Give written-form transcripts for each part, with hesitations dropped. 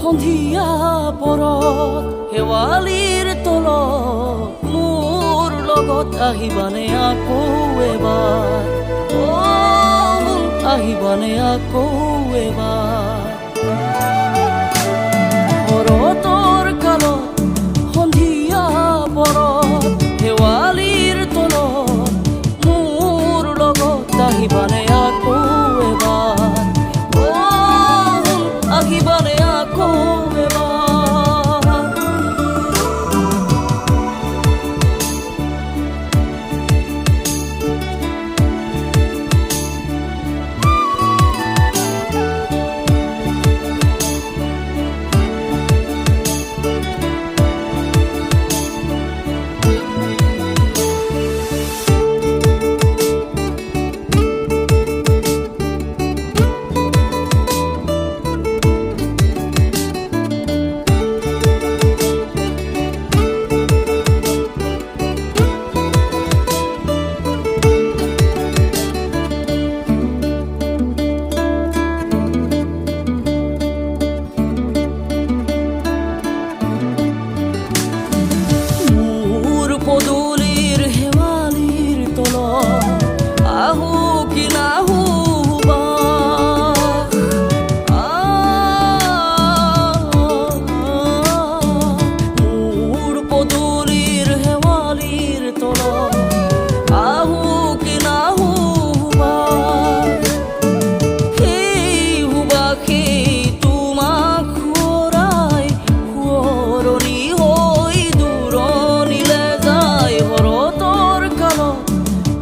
সন্ধিয়া পৰত শেৱালিৰ তলত মোৰ লগত আহিবানে আকৌ এবাৰ আহিবানে আকৌ এবাৰ শৰতৰ কালত সন্ধিয়া পৰত শেৱালিৰ তলত মোৰ লগত আহিবানে আকৌ এবাৰ আহিবানে আকৌ এবাৰ পদূলিৰ শেৱালিৰ তলত আহো কি নাহো মোৰ পদূলিৰ শেৱালিৰ তলত আহো কি নাহো সেই সুবাসী তোমাক সুৰাই সুৱৰণি হৈ দূৰণিলে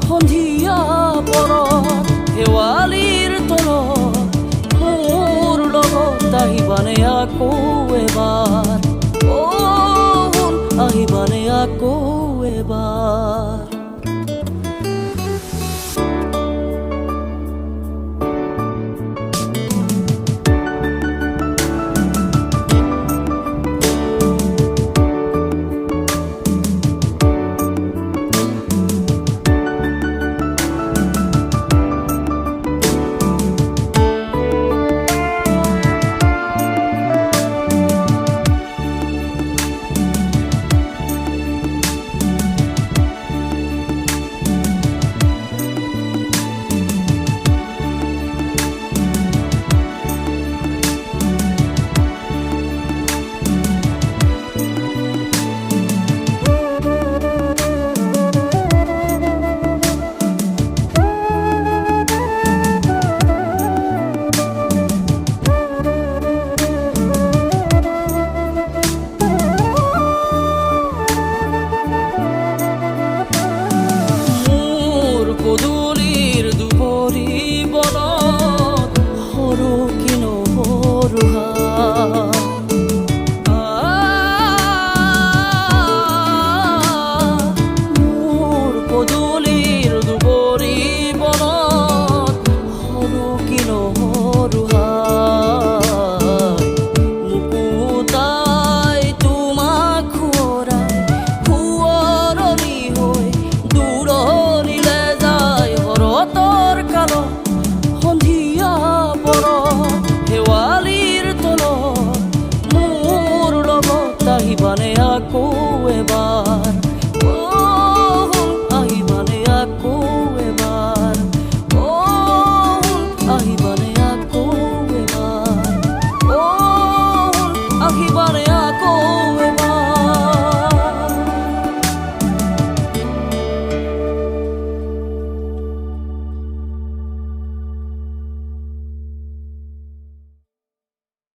সন্ধিয়া পৰত শেৱালিৰ তলত মোৰ লগত আহিবানে আকৌ এবাৰ